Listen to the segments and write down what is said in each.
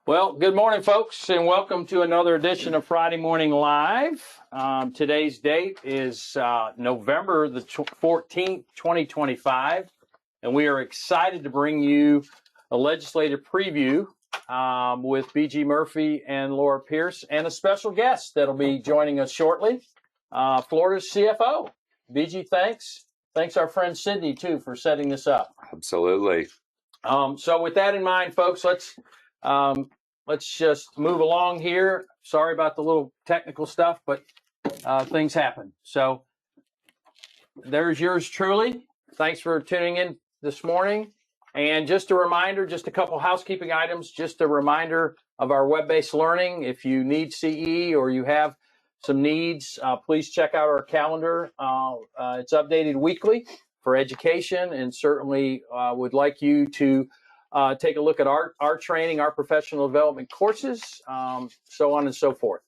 Well, good morning, folks, and welcome to another edition of Friday Morning Live. Today's date is November the 14th, 2025, and we are excited to bring you a legislative preview with B.G. Murphy and Laura Pearce, and a special guest that'll be joining us shortly, Florida's CFO. B.G., thanks. Thanks our friend Sydney, too, for setting this up. Absolutely. So with that in mind, folks, let's just move along here. Sorry about the little technical stuff, but things happen. So there's yours truly. Thanks for tuning in this morning. And just a reminder, just a couple housekeeping items, just a reminder of our web-based learning. If you need CE or you have some needs, please check out our calendar. It's updated weekly for education, and certainly would like you to take a look at our training, our professional development courses, so on and so forth.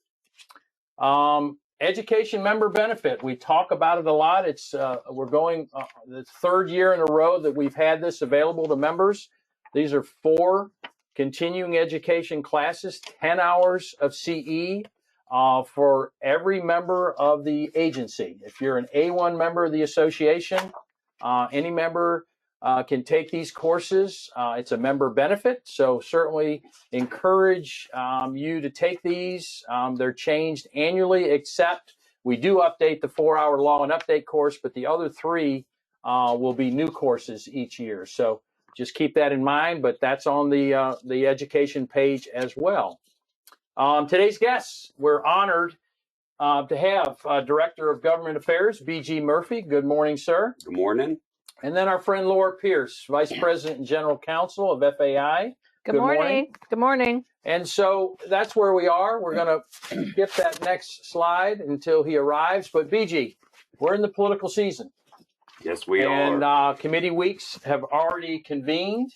Education member benefit. We talk about it a lot. It's we're going the third year in a row that we've had this available to members. These are 4 continuing education classes, 10 hours of CE for every member of the agency. If you're an A1 member of the association, any member can take these courses. It's a member benefit, so certainly encourage you to take these. They're changed annually, except we do update the 4-hour law and update course, but the other 3 will be new courses each year. So just keep that in mind, but that's on the education page as well. Today's guests, we're honored to have Director of Government Affairs, B.G. Murphy. Good morning, sir. Good morning. And then our friend Laura Pearce, Vice President and General Counsel of FAIA. Good morning. Good morning. And so that's where we are. We're going to skip that next slide until he arrives. But BG, we're in the political season. Yes, we are. And committee weeks have already convened.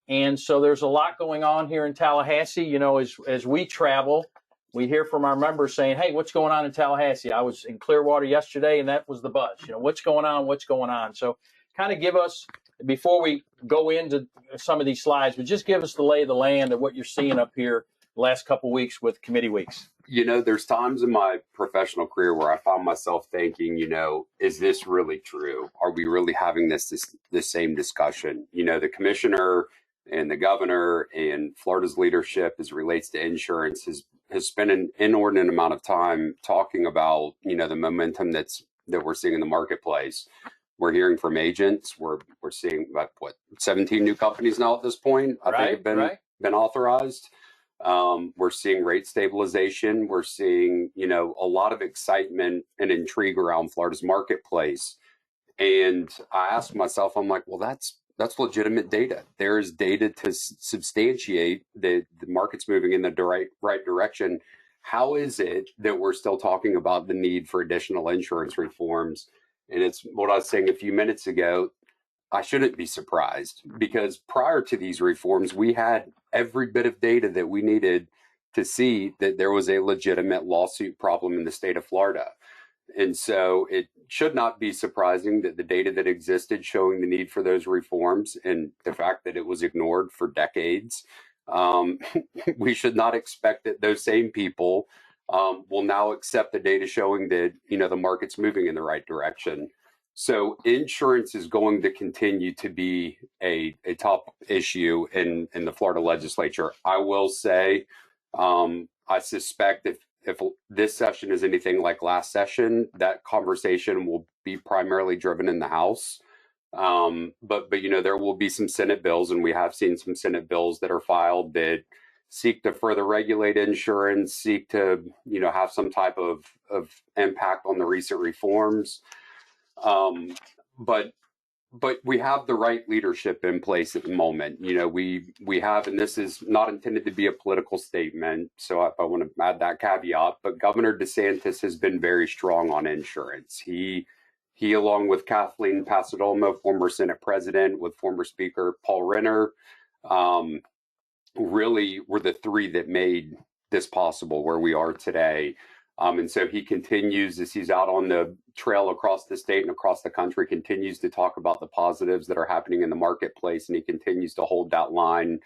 And so there's a lot going on here in Tallahassee. You know, as we travel, we hear from our members saying, hey, what's going on in Tallahassee? I was in Clearwater yesterday, and that was the buzz. You know, what's going on? What's going on? So kind of give us, before we go into some of these slides, but just give us the lay of the land of what you're seeing up here the last couple of weeks with committee weeks. You know, there's times in my professional career where I found myself thinking, you know, is this really true? Are we really having this same discussion? You know, the commissioner and the governor and Florida's leadership as it relates to insurance has spent an inordinate amount of time talking about, you know, the momentum that we're seeing in the marketplace. We're hearing from agents. We're seeing about 17 new companies now at this point. I think have been authorized. We're seeing rate stabilization. We're seeing, you know, a lot of excitement and intrigue around Florida's marketplace. And I asked myself, I'm like, well, that's legitimate data. There is data to substantiate that the market's moving in the right direction. How is it that we're still talking about the need for additional insurance reforms? And it's what I was saying a few minutes ago. I shouldn't be surprised, because prior to these reforms, we had every bit of data that we needed to see that there was a legitimate lawsuit problem in the state of Florida. And so it should not be surprising that the data that existed showing the need for those reforms and the fact that it was ignored for decades, we should not expect that those same people will now accept the data showing that, you know, the market's moving in the right direction. So insurance is going to continue to be a top issue in the Florida legislature. I will say, I suspect if this session is anything like last session, that conversation will be primarily driven in the House. But you know, there will be some Senate bills, and we have seen some Senate bills that are filed that seek to further regulate insurance, seek to, you know, have some type of impact on the recent reforms. But we have the right leadership in place at the moment. You know, we have, and this is not intended to be a political statement, so I want to add that caveat, but Governor DeSantis has been very strong on insurance. He along with Kathleen Passidomo, former Senate president, with former Speaker Paul Renner, really were the 3 that made this possible where we are today. And so he continues, as he's out on the trail across the state and across the country, continues to talk about the positives that are happening in the marketplace, and he continues to hold that line.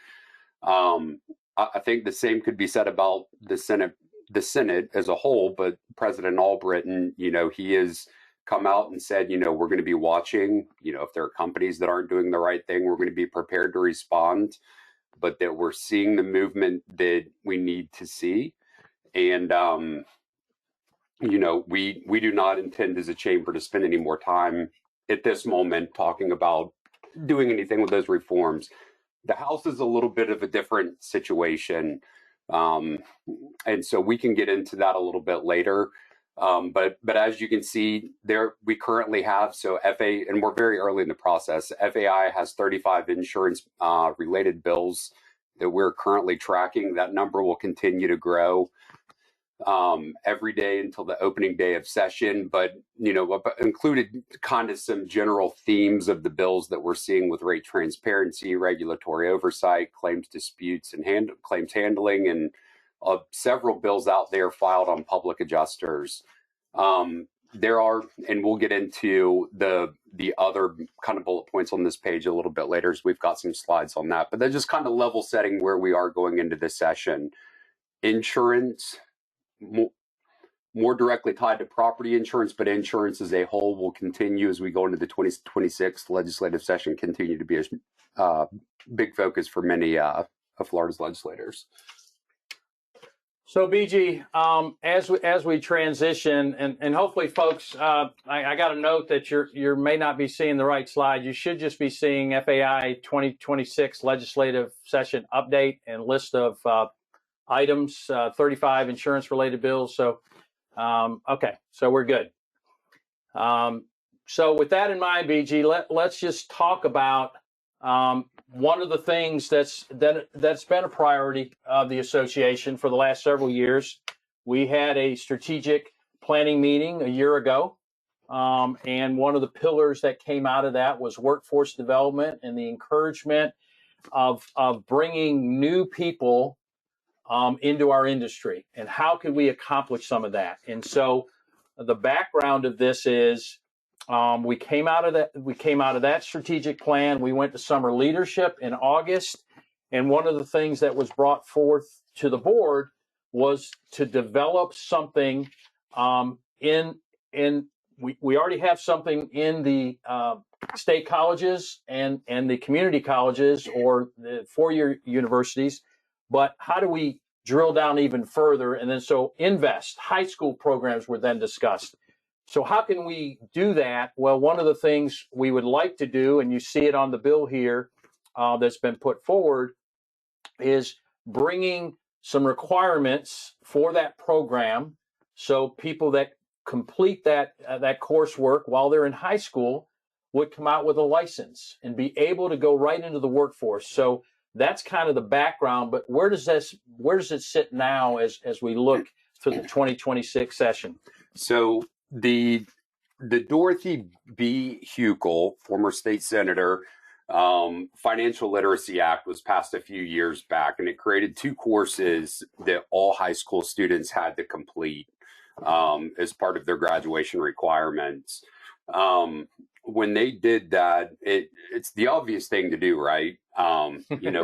I think the same could be said about the Senate as a whole, but President Albritton, he has come out and said, we're going to be watching, if there are companies that aren't doing the right thing, we're going to be prepared to respond, but that we're seeing the movement that we need to see. And, we do not intend as a chamber to spend any more time at this moment talking about doing anything with those reforms. The House is a little bit of a different situation. And so we can get into that a little bit later. But as you can see there, we currently have, and we're very early in the process. FAI has 35 insurance related bills that we're currently tracking. That number will continue to grow every day until the opening day of session, but included kind of some general themes of the bills that we're seeing with rate transparency, regulatory oversight, claims disputes, and claims handling, and several bills out there filed on public adjusters. There are, and we'll get into the other kind of bullet points on this page a little bit later, as we've got some slides on that, but they're just kind of level setting where we are going into this session. Insurance, more directly tied to property insurance, but insurance as a whole will continue as we go into the 2026 legislative session, continue to be a big focus for many of Florida's legislators. So BG, as we transition, and hopefully folks, I got a note that you may not be seeing the right slide. You should just be seeing FAI 2026 legislative session update and list of items, 35 insurance related bills. So, okay, so we're good. So with that in mind, BG, let's just talk about one of the things that's been a priority of the association for the last several years. We had a strategic planning meeting a year ago, and one of the pillars that came out of that was workforce development and the encouragement of bringing new people into our industry, and how could we accomplish some of that. And so the background of this is we came out of that strategic plan. We went to summer leadership in August, and one of the things that was brought forth to the board was to develop something we already have something in the state colleges and the community colleges or the four-year universities, but how do we drill down even further? And then so high school programs were then discussed. So how can we do that? Well, one of the things we would like to do, and you see it on the bill here that's been put forward, is bringing some requirements for that program so people that complete that coursework while they're in high school would come out with a license and be able to go right into the workforce. So that's kind of the background, but where does it sit now as we look to the 2026 session? So the Dorothy B. Huckel, former state senator, Financial Literacy Act was passed a few years back, and it created two courses that all high school students had to complete as part of their graduation requirements. When they did that, it's the obvious thing to do, right?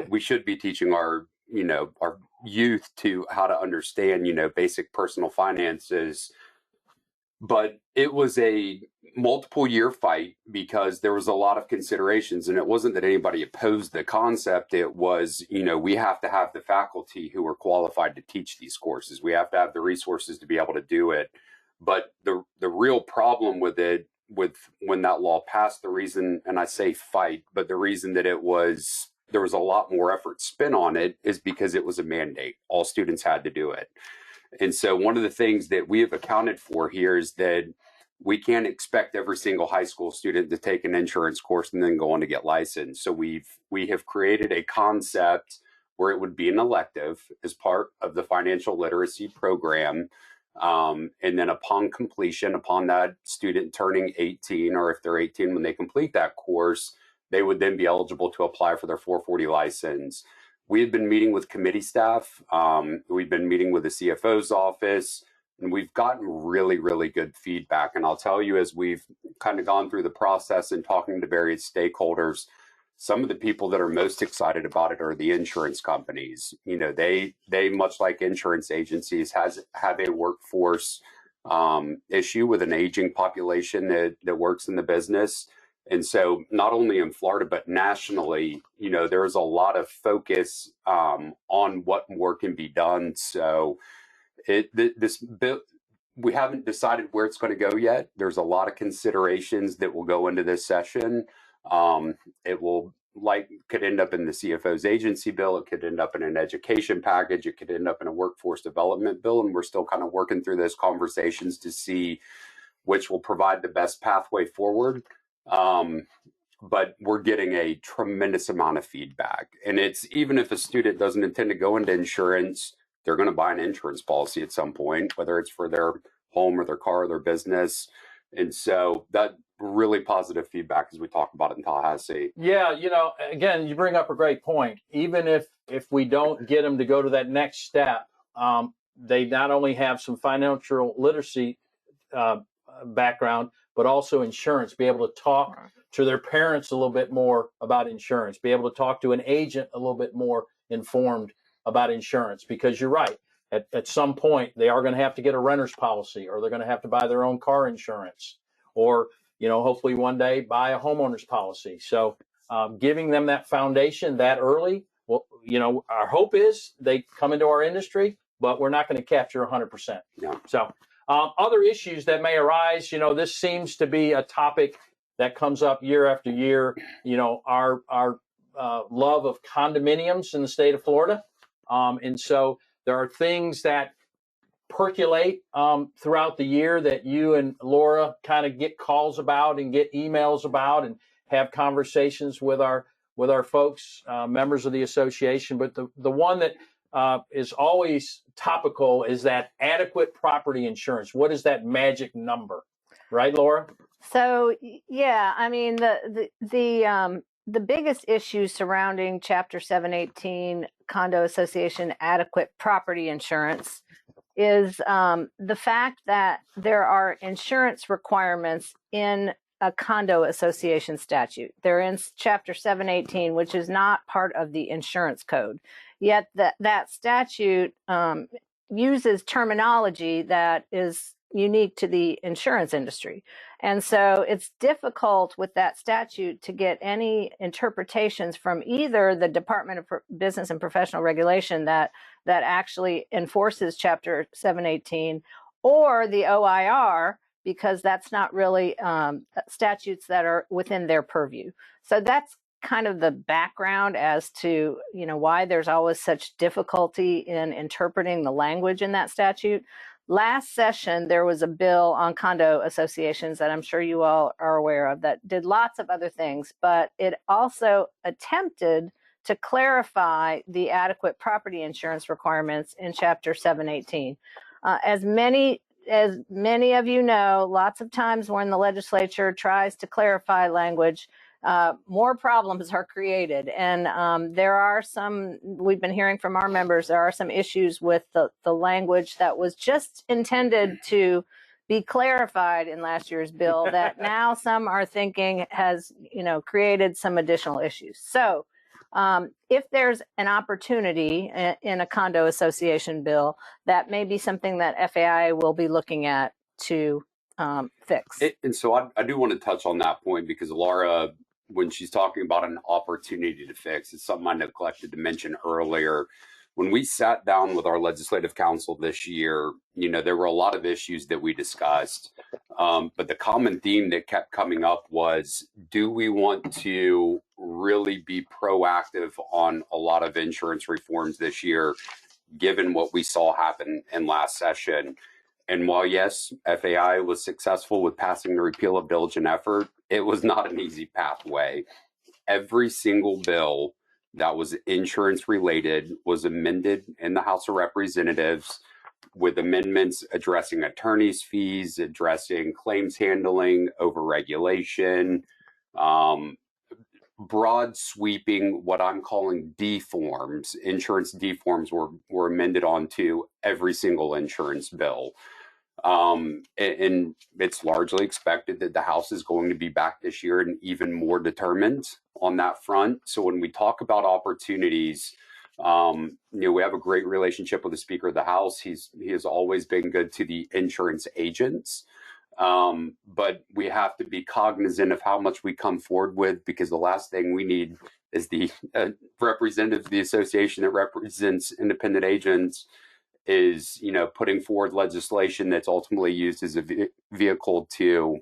We should be teaching our youth to how to understand, basic personal finances. But it was a multiple year fight because there was a lot of considerations, and it wasn't that anybody opposed the concept. It was, we have to have the faculty who are qualified to teach these courses. We have to have the resources to be able to do it. But the real problem with when that law passed, the reason, and I say fight, but the reason that there was a lot more effort spent on it is because it was a mandate. All students had to do it. And so one of the things that we have accounted for here is that we can't expect every single high school student to take an insurance course and then go on to get licensed. So we have created a concept where it would be an elective as part of the financial literacy program. And then upon completion, upon that student turning 18, or if they're 18 when they complete that course, they would then be eligible to apply for their 440 license. We had been meeting with committee staff. We've been meeting with the CFO's office, and we've gotten really, really good feedback. And I'll tell you, as we've kind of gone through the process and talking to various stakeholders, some of the people that are most excited about it are the insurance companies. You know, they much like insurance agencies have a workforce issue with an aging population that works in the business. And so not only in Florida, but nationally, you know, there's a lot of focus on what more can be done. So this bill, we haven't decided where it's going to go yet. There's a lot of considerations that will go into this session. It could end up in the CFO's agency bill. It could end up in an education package. It could end up in a workforce development bill. And we're still kind of working through those conversations to see which will provide the best pathway forward. But we're getting a tremendous amount of feedback. And it's even if a student doesn't intend to go into insurance, they're going to buy an insurance policy at some point, whether it's for their home or their car or their business. And so that really positive feedback as we talk about it in Tallahassee. Yeah, you know, again, you bring up a great point. Even if we don't get them to go to that next step, they not only have some financial literacy background, but also insurance, be able to talk to their parents a little bit more about insurance, be able to talk to an agent a little bit more informed about insurance, because you're right. At some point, they are going to have to get a renter's policy, or they're going to have to buy their own car insurance, or, you know, hopefully one day buy a homeowner's policy. So giving them that foundation that early, well, you know, our hope is they come into our industry, but we're not going to capture 100%. Yeah. So other issues that may arise, you know, this seems to be a topic that comes up year after year. You know, our love of condominiums in the state of Florida. And so there are things that percolate throughout the year that you and Laura kind of get calls about and get emails about and have conversations with our folks, members of the association. But the one that is always topical is that adequate property insurance. What is that magic number? Right, Laura? So, yeah, I mean, the biggest issue surrounding Chapter 718 Condo Association adequate property insurance is the fact that there are insurance requirements in a condo association statute. They're in Chapter 718, which is not part of the insurance code. Yet that statute uses terminology that is unique to the insurance industry. And so it's difficult with that statute to get any interpretations from either the Department of Business and Professional Regulation that actually enforces Chapter 718 or the OIR, because that's not really statutes that are within their purview. So that's kind of the background as to, you know, why there's always such difficulty in interpreting the language in that statute. Last session, there was a bill on condo associations that I'm sure you all are aware of that did lots of other things, but it also attempted to clarify the adequate property insurance requirements in Chapter 718. As many of you know, lots of times when the legislature tries to clarify language, more problems are created. And there are some, we've been hearing from our members, there are some issues with the language that was just intended to be clarified in last year's bill that now some are thinking has, you know, created some additional issues. So if there's an opportunity in a condo association bill, that may be something that FAIA will be looking at to fix. And so I do want to touch on that point, because Laura, when she's talking about an opportunity to fix, it's something I neglected to mention earlier. When we sat down with our legislative council this year, you know, there were a lot of issues that we discussed. But the common theme that kept coming up was, do we want to really be proactive on a lot of insurance reforms this year, given what we saw happen in last session? And while, yes, FAIA was successful with passing the repeal of diligent effort, it was not an easy pathway. Every single bill that was insurance related was amended in the House of Representatives, with amendments addressing attorneys' fees, addressing claims handling, overregulation, broad sweeping, what I'm calling deforms, insurance deforms were amended onto every single insurance bill. And it's largely expected that the House is going to be back this year and even more determined on that front. So when we talk about opportunities, we have a great relationship with the Speaker of the House. He has always been good to the insurance agents. But we have to be cognizant of how much we come forward with, because the last thing we need is the representative of the association that represents independent agents is, putting forward legislation that's ultimately used as a vehicle to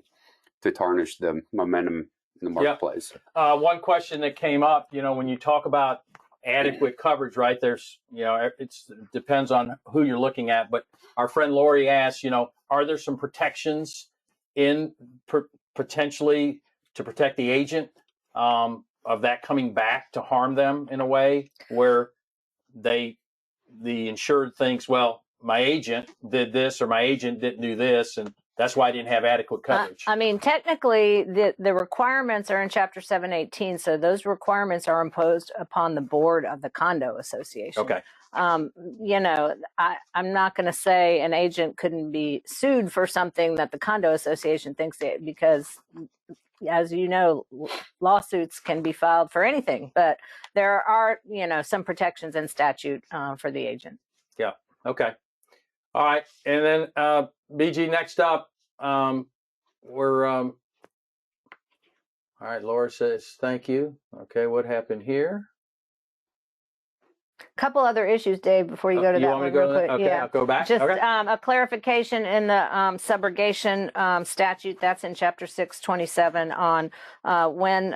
tarnish the momentum in the marketplace. One question that came up, when you talk about adequate coverage, right? There's, it depends on who you're looking at, but our friend Lori asked, are there some protections in potentially to protect the agent of that coming back to harm them in a way where the insured thinks, well, my agent did this or my agent didn't do this, and that's why I didn't have adequate coverage. Technically, the requirements are in Chapter 718, so those requirements are imposed upon the board of the condo association. Okay. I'm not going to say an agent couldn't be sued for something that the condo association thinks because, as you know, lawsuits can be filed for anything, but there are, some protections in statute for the agent. Yeah. Okay. All right. And then BG, next up, all right, Laura says, thank you. Okay, what happened here? Couple other issues, Dave, before you go to that one real quick. Okay, yeah. I'll go back. Just a clarification in the subrogation statute. That's in Chapter 627 on when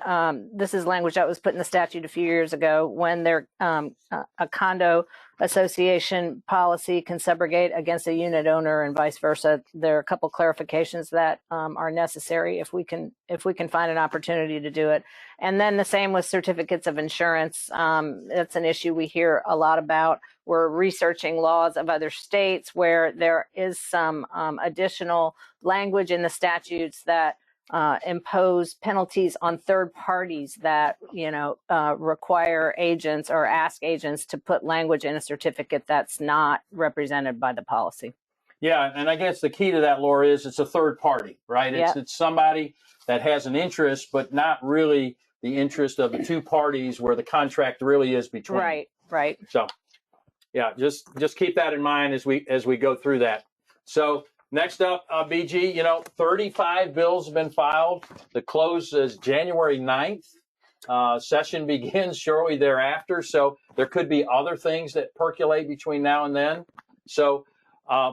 this is language that was put in the statute a few years ago, when there a condo association policy can subrogate against a unit owner and vice versa. There are a couple clarifications that are necessary if we can find an opportunity to do it. And then the same with certificates of insurance. That's an issue we hear a lot about. We're researching laws of other states where there is some additional language in the statutes that impose penalties on third parties that, require agents or ask agents to put language in a certificate that's not represented by the policy. Yeah, and I guess the key to that, Laura, is it's a third party, right? It's somebody that has an interest, but not really the interest of the two parties where the contract really is between. Right. So, yeah, just keep that in mind as we go through that. So next up, BG, 35 bills have been filed. The close is January 9th. Session begins shortly thereafter. So there could be other things that percolate between now and then. So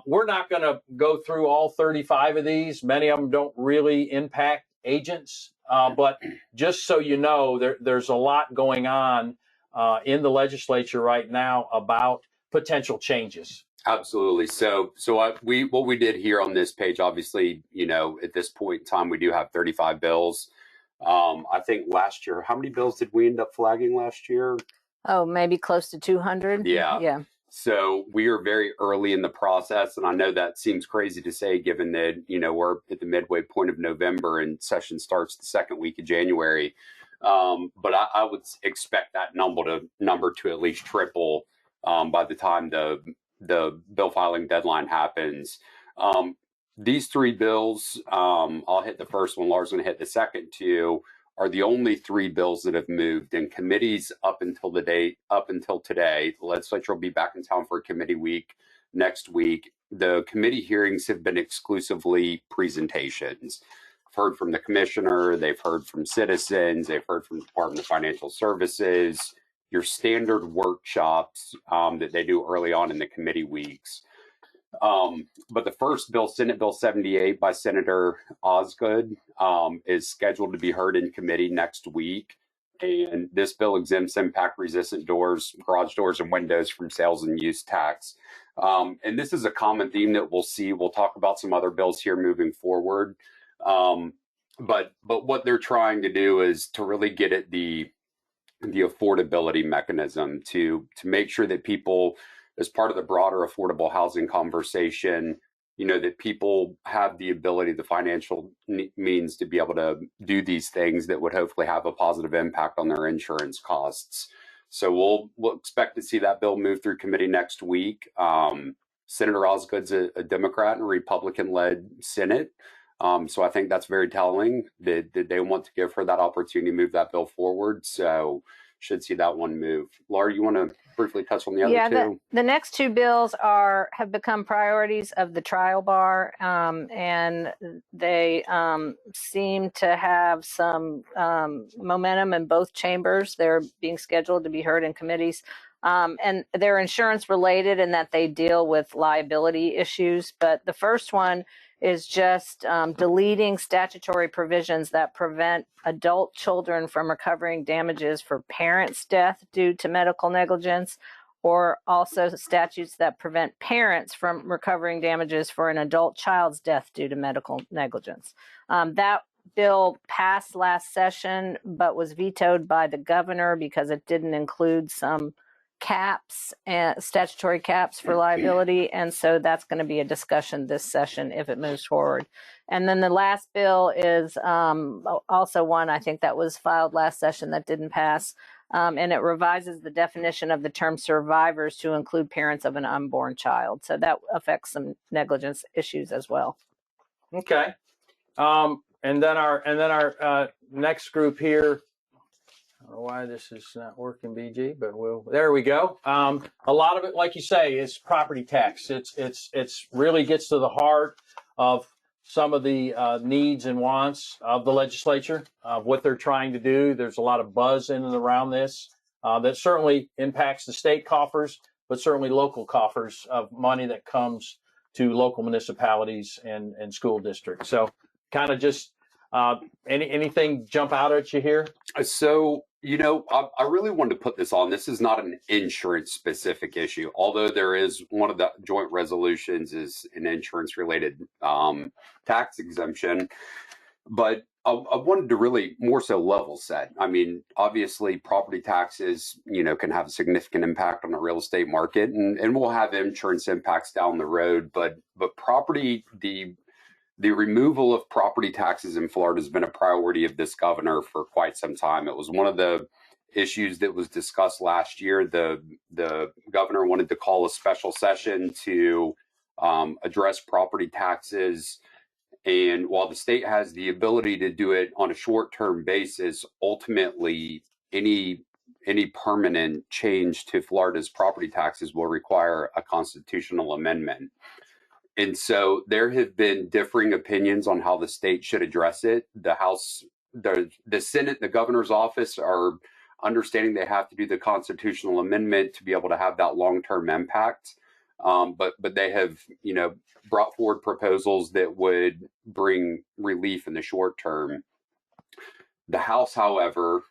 we're not going to go through all 35 of these. Many of them don't really impact agents. But just so you know, there's a lot going on in the legislature right now about potential changes. Absolutely. So what we did here on this page, obviously, at this point in time, we do have 35 bills. I think last year, how many bills did we end up flagging last year? Oh, maybe close to 200. Yeah. So we are very early in the process, and I know that seems crazy to say, given that we're at the midway point of November and session starts the second week of January. But I would expect that number to at least triple by the time the bill filing deadline happens. These three bills, I'll hit the first one. Laura's going to hit the second two. Are the only three bills that have moved in committees up until today. The legislature will be back in town for a committee week next week. The committee hearings have been exclusively presentations. I've heard from the commissioner, they've heard from citizens, they've heard from the Department of Financial Services, your standard workshops that they do early on in the committee weeks. But the first bill, Senate Bill 78 by Senator Osgood, is scheduled to be heard in committee next week. And this bill exempts impact-resistant doors, garage doors, and windows from sales and use tax. And this is a common theme that we'll see. We'll talk about some other bills here moving forward. But what they're trying to do is to really get at the affordability mechanism to make sure that people, as part of the broader affordable housing conversation, that people have the ability, the financial means to be able to do these things that would hopefully have a positive impact on their insurance costs. So we'll expect to see that bill move through committee next week. Senator Osgood's a Democrat in a Republican-led Senate. So I think that's very telling that they want to give her that opportunity to move that bill forward. So should see that one move. Laura, you want to briefly touch on the other two? The next two bills have become priorities of the trial bar, and they seem to have some momentum in both chambers. They're being scheduled to be heard in committees. And they're insurance related in that they deal with liability issues. But the first one is just deleting statutory provisions that prevent adult children from recovering damages for parents' death due to medical negligence, or also statutes that prevent parents from recovering damages for an adult child's death due to medical negligence. That bill passed last session, but was vetoed by the governor because it didn't include some caps and statutory caps for liability, and so that's going to be a discussion this session if it moves forward. And then the last bill is also one I think that was filed last session that didn't pass, and it revises the definition of the term survivors to include parents of an unborn child. So that affects some negligence issues as well. Okay, and then our next group here. I don't know why this is not working, BG, but there we go. A lot of it, like you say, is property tax. It's really gets to the heart of some of the needs and wants of the legislature, of what they're trying to do. There's a lot of buzz in and around this that certainly impacts the state coffers, but certainly local coffers of money that comes to local municipalities and school districts. So kind of just anything jump out at you here? So, I really wanted to put this on. This is not an insurance specific issue, although there is one of the joint resolutions is an insurance related tax exemption. But I wanted to really more so level set. I mean, obviously, property taxes, can have a significant impact on the real estate market, and we'll have insurance impacts down the road. But property, the removal of property taxes in Florida has been a priority of this governor for quite some time. It was one of the issues that was discussed last year. The governor wanted to call a special session to address property taxes. And while the state has the ability to do it on a short-term basis, ultimately any permanent change to Florida's property taxes will require a constitutional amendment. And so there have been differing opinions on how the state should address it. The House, the Senate, the governor's office are understanding they have to do the constitutional amendment to be able to have that long-term impact. But they have, brought forward proposals that would bring relief in the short term. The House, however,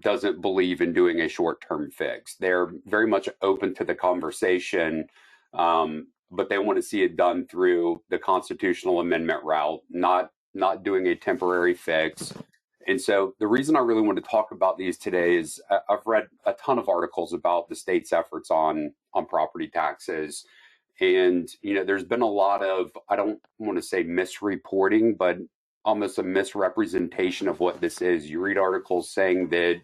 doesn't believe in doing a short-term fix. They're very much open to the conversation, but they want to see it done through the constitutional amendment route, not doing a temporary fix. And so the reason I really want to talk about these today is I've read a ton of articles about the state's efforts on property taxes. And, there's been a lot of, I don't want to say misreporting, but almost a misrepresentation of what this is. You read articles saying that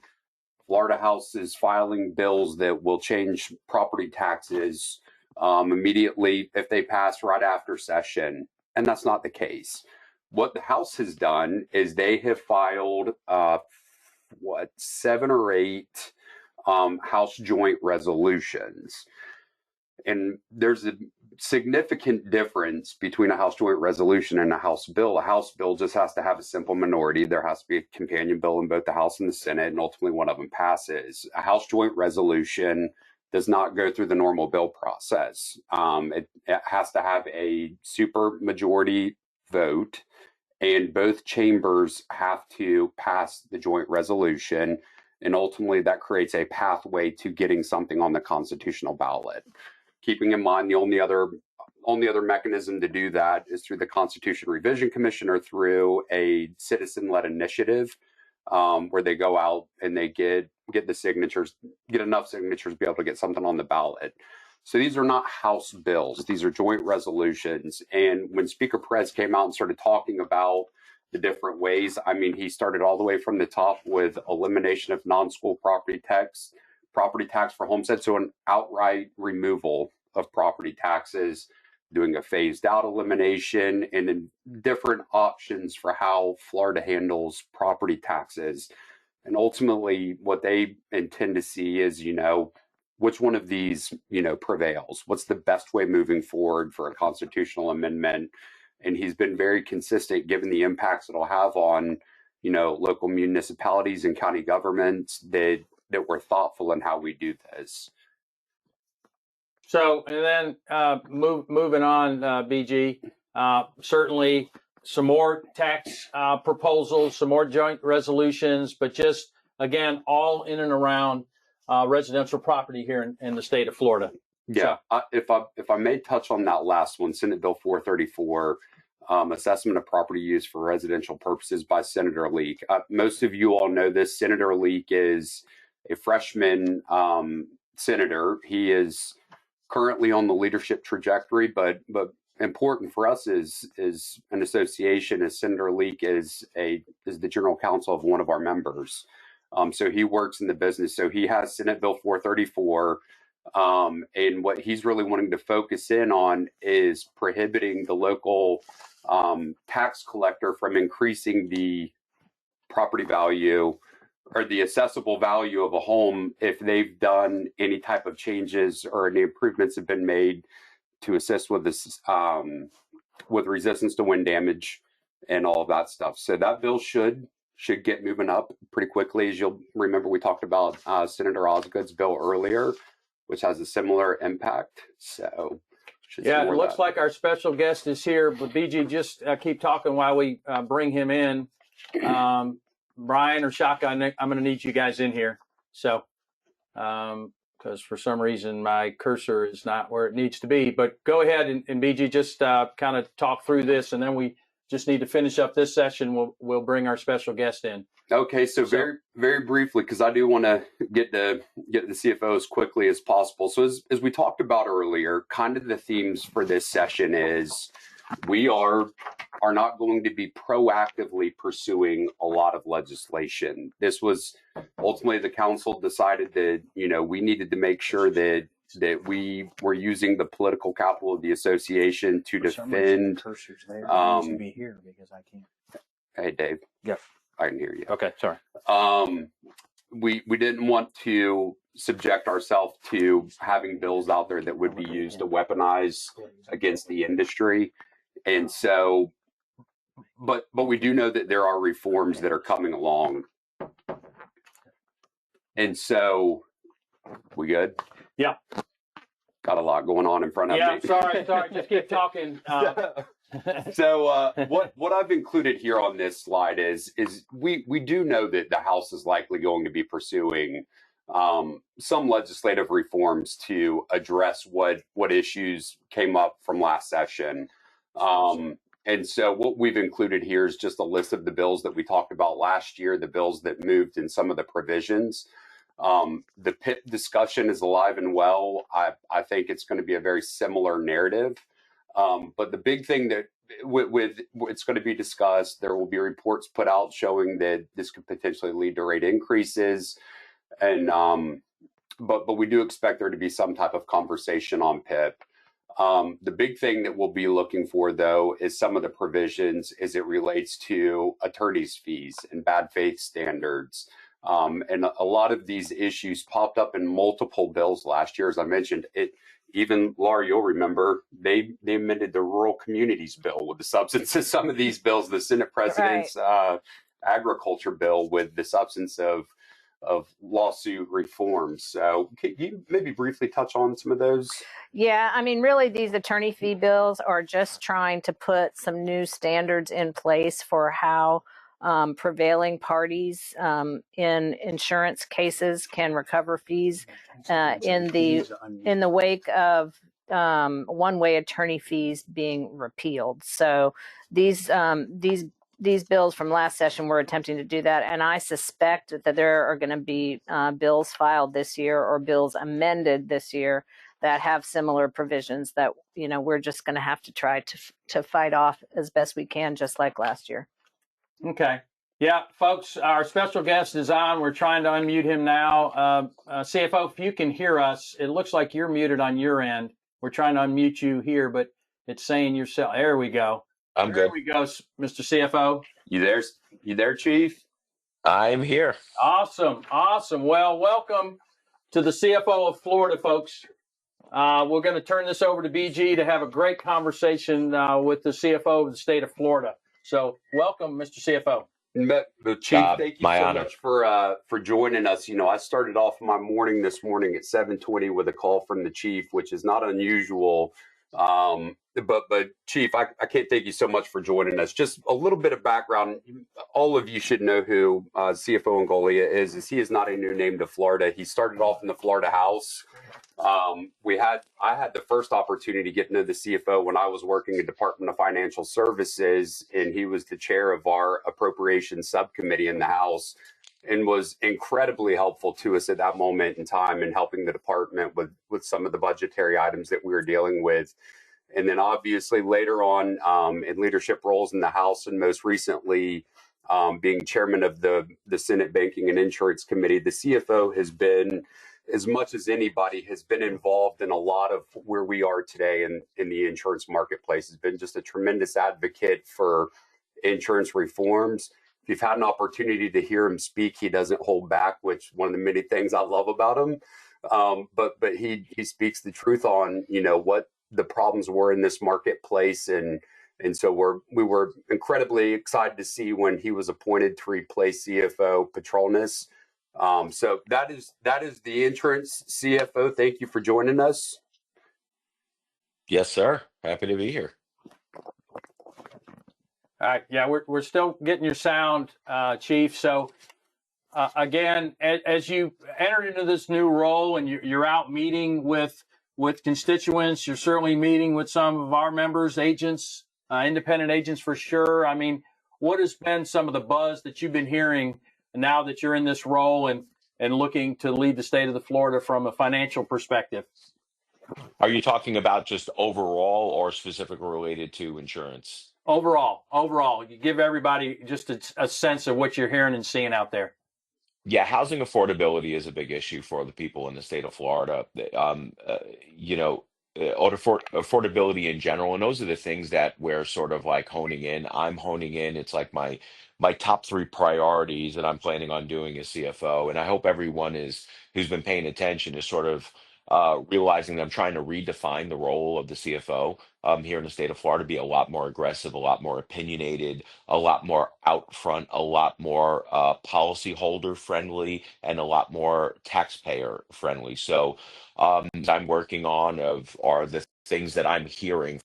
Florida House is filing bills that will change property taxes immediately if they pass right after session. And that's not the case. What the House has done is they have filed 7 or 8 House joint resolutions. And there's a significant difference between a House joint resolution and a House bill. A House bill just has to have a simple minority. There has to be a companion bill in both the House and the Senate, and ultimately one of them passes. A House joint resolution does not go through the normal bill process. It has to have a super majority vote, and both chambers have to pass the joint resolution, and ultimately that creates a pathway to getting something on the constitutional ballot. Keeping in mind the only other mechanism to do that is through the Constitution Revision Commission or through a citizen-led initiative, where they go out and they get the signatures, get enough signatures to be able to get something on the ballot. So these are not House bills. These are joint resolutions. And when Speaker Perez came out and started talking about the different ways, I mean, he started all the way from the top with elimination of non-school property tax for homestead, so an outright removal of property taxes. doing a phased out elimination, and then different options for how Florida handles property taxes. And ultimately, what they intend to see is, which one of these, prevails? What's the best way moving forward for a constitutional amendment? And he's been very consistent, given the impacts it'll have on, local municipalities and county governments, that we're thoughtful in how we do this. So, and then moving on, BG, certainly some more tax proposals, some more joint resolutions, but just, again, all in and around residential property here in the state of Florida. Yeah, so, if I may touch on that last one, Senate Bill 434, assessment of property use for residential purposes by Senator Leek. Most of you all know this. Senator Leek is a freshman senator. He is currently on the leadership trajectory, but important for us is an association, as Senator Leek is the general counsel of one of our members. So he works in the business. So he has Senate Bill 434. And what he's really wanting to focus in on is prohibiting the local tax collector from increasing the property value or the assessable value of a home if they've done any type of changes or any improvements have been made to assist with this, with resistance to wind damage and all of that stuff. So that bill should get moving up pretty quickly. As you'll remember, we talked about Senator Osgood's bill earlier, which has a similar impact. So yeah, it looks like our special guest is here, but BG, just keep talking while we bring him in. Brian or Shaka, I'm going to need you guys in here. So, because for some reason my cursor is not where it needs to be, but go ahead and BG, just kind of talk through this, and then we just need to finish up this session. We'll bring our special guest in. Okay, so very, very briefly, because I do want to get the CFO as quickly as possible. So as we talked about earlier, kind of the themes for this session is we are not going to be proactively pursuing a lot of legislation. This was ultimately the council decided that, we needed to make sure that we were using the political capital of the association to defend. Be here because I can't. Hey, Dave. Yeah. I can hear you. Okay, sorry. We didn't want to subject ourselves to having bills out there that would be used to weaponize against the industry. And so, but we do know that there are reforms that are coming along. And so, we good? Yeah. Got a lot going on in front of me. Yeah, sorry, just keep talking. So what I've included here on this slide is we do know that the House is likely going to be pursuing some legislative reforms to address what issues came up from last session. And so what we've included here is just a list of the bills that we talked about last year, the bills that moved in some of the provisions. The PIP discussion is alive and well. I think it's going to be a very similar narrative. But the big thing that with it's going to be discussed, there will be reports put out showing that this could potentially lead to rate increases. And but we do expect there to be some type of conversation on PIP. The big thing that we'll be looking for, though, is some of the provisions as it relates to attorneys' fees and bad faith standards. And a lot of these issues popped up in multiple bills last year. As I mentioned, even Laura, you'll remember, they amended the Rural Communities Bill with the substance of some of these bills, the Senate President's agriculture bill with the substance of lawsuit reforms. So can you maybe briefly touch on some of those? Yeah, I mean, really, these attorney fee bills are just trying to put some new standards in place for how prevailing parties in insurance cases can recover fees in the wake of one-way attorney fees being repealed. So these bills from last session were attempting to do that, and I suspect that there are going to be bills filed this year or bills amended this year that have similar provisions that we're just going to have to try to fight off as best we can, just like last year. Okay. Yeah, folks, our special guest is on. We're trying to unmute him now. CFO, if you can hear us, it looks like you're muted on your end. We're trying to unmute you here, but It's saying yourself. There we go. I'm There good. we go, Mr. CFO. You there? You there, Chief? I'm here. Awesome. Awesome. Well, welcome to the CFO of Florida, folks. We're going to turn this over to BG to have a great conversation with the CFO of the state of Florida. So welcome, Mr. CFO. But Chief, thank you My so honor. much for joining us. You know, I started off my morning this morning at 7:20 with a call from the chief, which is not unusual. But Chief, I can't thank you so much for joining us. Just a little bit of background. All of you should know who CFO Ingoglia is he is not a new name to Florida. He started off in the Florida House. I had the first opportunity to get to know the CFO when I was working at Department of Financial Services, and he was the chair of our appropriations subcommittee in the House, and was incredibly helpful to us at that moment in time in helping the department with some of the budgetary items that we were dealing with. And then obviously later on in leadership roles in the House, and most recently being chairman of the Senate Banking and Insurance Committee, the CFO has been, as much as anybody, has been involved in a lot of where we are today in the insurance marketplace. Has been just a tremendous advocate for insurance reforms. If you've had an opportunity to hear him speak, he doesn't hold back, which one of the many things I love about him. But he speaks the truth on, you know, what the problems were in this marketplace, and so we were incredibly excited to see when he was appointed to replace CFO Petronas. So that is the insurance CFO. Thank you for joining us. Yes, sir. Happy to be here. All right. Yeah, we're still getting your sound, Chief. So again, as you entered into this new role and you're out meeting with constituents, you're certainly meeting with some of our members, agents, independent agents for sure. I mean, what has been some of the buzz that you've been hearing now that you're in this role and looking to lead the state of the Florida from a financial perspective? Are you talking about just overall or specifically related to insurance? Overall, you give everybody just a sense of what you're hearing and seeing out there. Yeah, housing affordability is a big issue for the people in the state of Florida. You know, affordability in general, and those are the things that we're sort of like honing in. I'm honing in. It's like my top three priorities that I'm planning on doing as CFO, and I hope everyone who's been paying attention is sort of realizing that I'm trying to redefine the role of the CFO here in the state of Florida, be a lot more aggressive, a lot more opinionated, a lot more out front, a lot more policyholder friendly, and a lot more taxpayer friendly. So I'm working on are the things that I'm hearing.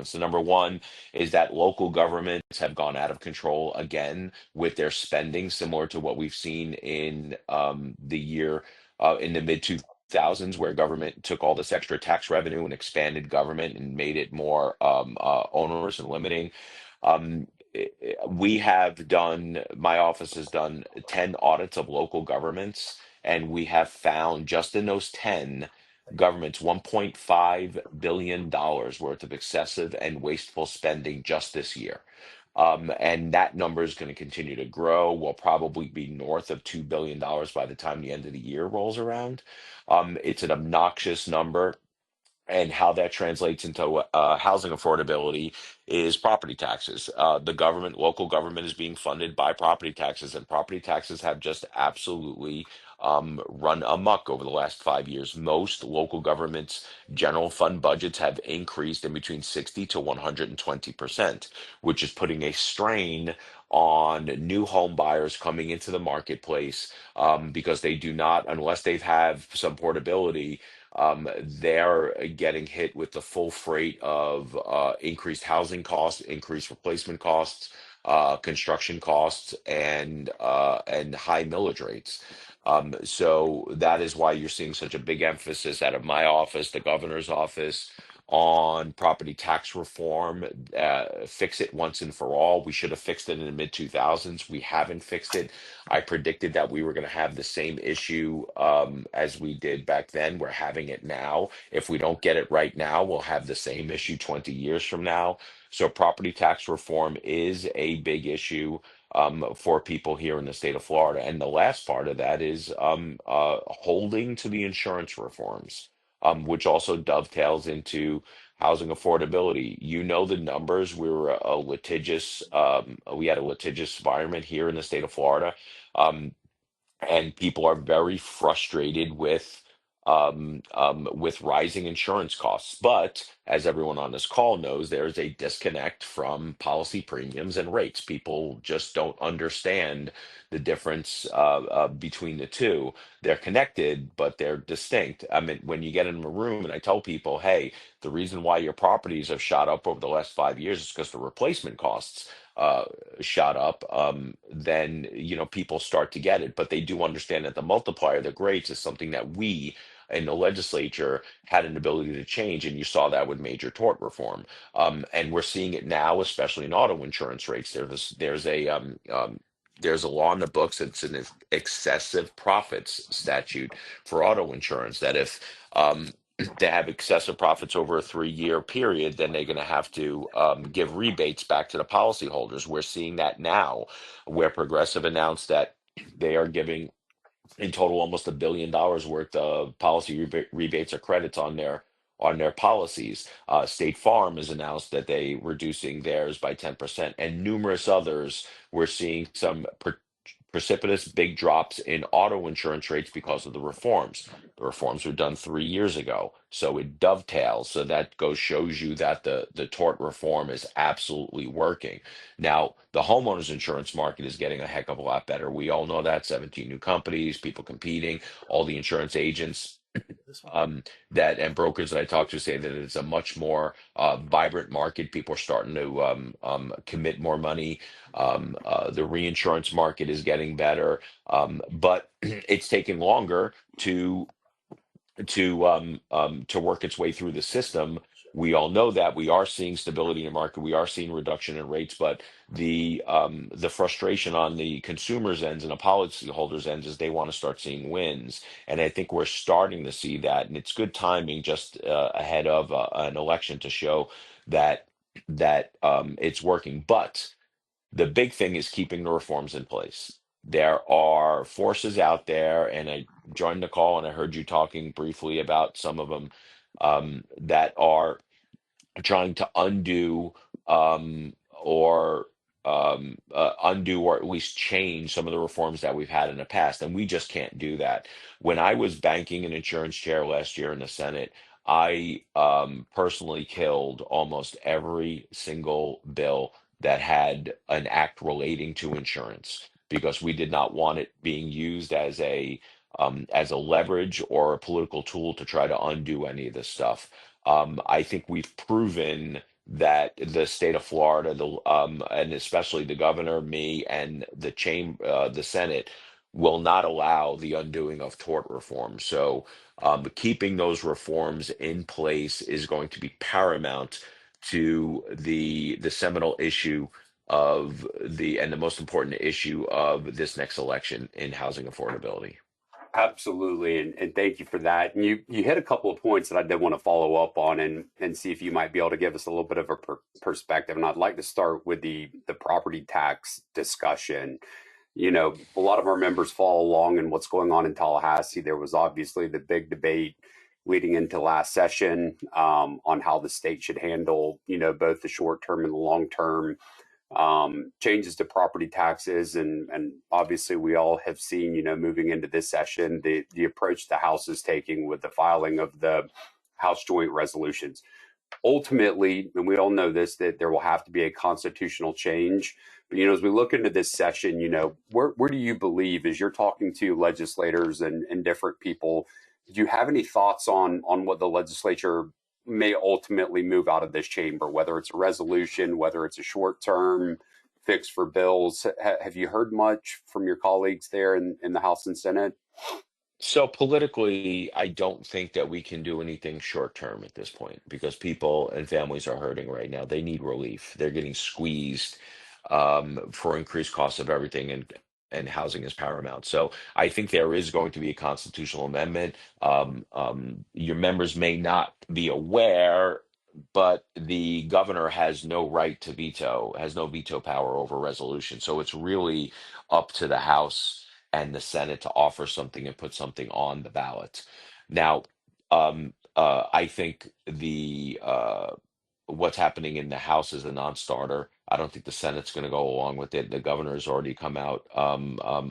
So number one is that local governments have gone out of control again with their spending, similar to what we've seen in the year in the mid 2000s, where government took all this extra tax revenue and expanded government and made it more onerous and limiting. My office has done 10 audits of local governments, and we have found just in those 10 governments $1.5 billion worth of excessive and wasteful spending just this year. And that number is going to continue to grow. Will probably be north of $2 billion by the time the end of the year rolls around. It's an obnoxious number. And how that translates into housing affordability is property taxes. Local government is being funded by property taxes, and property taxes have just absolutely run amok over the last 5 years. Most local governments' general fund budgets have increased in between 60 to 120%, which is putting a strain on new home buyers coming into the marketplace because they do not, unless they have some portability, they're getting hit with the full freight of increased housing costs, increased replacement costs, construction costs, and high millage rates. So that is why you're seeing such a big emphasis out of my office, the governor's office, on property tax reform. Fix it once and for all. We should have fixed it in the mid 2000s. We haven't fixed it. I predicted that we were going to have the same issue as we did back then. We're having it now. If we don't get it right now, we'll have the same issue 20 years from now. So property tax reform is a big issue for people here in the state of Florida. And the last part of that is holding to the insurance reforms, which also dovetails into housing affordability. You know the numbers. We were a litigious, we had a litigious environment here in the state of Florida. Um, and people are very frustrated with rising insurance costs. But as everyone on this call knows, there's a disconnect from policy premiums and rates. People just don't understand the difference between the two. They're connected, but they're distinct. I mean, when you get in a room and I tell people, hey, the reason why your properties have shot up over the last 5 years is because the replacement costs shot up, then people start to get it. But they do understand that the multiplier, the grades, is something that we in the legislature had an ability to change, and you saw that with major tort reform. And we're seeing it now, especially in auto insurance rates. There's a law in the books. It's an excessive profits statute for auto insurance that if they have excessive profits over a 3-year period, then they're going to have to give rebates back to the policyholders. We're seeing that now, where Progressive announced that they are giving in total almost $1 billion worth of policy rebates or credits on their policies. State Farm has announced that they reducing theirs by 10%, and numerous others. We're seeing some precipitous big drops in auto insurance rates because of the reforms. The reforms were done 3 years ago, so it dovetails. So that shows you that the tort reform is absolutely working. Now, the homeowners insurance market is getting a heck of a lot better. We all know that 17 new companies, people competing, all the insurance agents that and brokers that I talk to say that it's a much more vibrant market. People are starting to commit more money. The reinsurance market is getting better, but it's taking longer to work its way through the system. We all know that we are seeing stability in the market. We are seeing reduction in rates, but the frustration on the consumers' ends and the policyholders' ends is they want to start seeing wins, and I think we're starting to see that. And it's good timing just ahead of an election to show that it's working. But the big thing is keeping the reforms in place. There are forces out there, and I joined the call and I heard you talking briefly about some of them that are trying to undo or at least change some of the reforms that we've had in the past, and we just can't do that. When I was banking an insurance chair last year in the Senate, I personally killed almost every single bill that had an act relating to insurance because we did not want it being used as a leverage or a political tool to try to undo any of this stuff. I think we've proven that the state of Florida, and especially the governor, me, and the Senate, will not allow the undoing of tort reform. So, keeping those reforms in place is going to be paramount to the seminal issue and the most important issue of this next election in housing affordability. Absolutely, and thank you for that. And you hit a couple of points that I did want to follow up on and see if you might be able to give us a little bit of a perspective. And I'd like to start with the property tax discussion. A lot of our members follow along in what's going on in Tallahassee. There was obviously the big debate leading into last session on how the state should handle, both the short term and the long term changes to property taxes. And obviously we all have seen, moving into this session, the approach the House is taking with the filing of the House Joint Resolutions. Ultimately, and we all know this, that there will have to be a constitutional change. But, as we look into this session, where do you believe, as you're talking to legislators and different people, do you have any thoughts on what the legislature may ultimately move out of this chamber, whether it's a resolution, whether it's a short-term fix for bills? Have you heard much from your colleagues there in the House and Senate? So politically, I don't think that we can do anything short term at this point because people and families are hurting right now. They need relief. They're getting squeezed for increased costs of everything, and housing is paramount. So I think there is going to be a constitutional amendment. Your members may not be aware, but the governor has no right to veto, has no veto power over resolution. So it's really up to the House and the Senate to offer something and put something on the ballot. Now, I think the what's happening in the House is a non-starter. I don't think the Senate's going to go along with it. The governor's already come out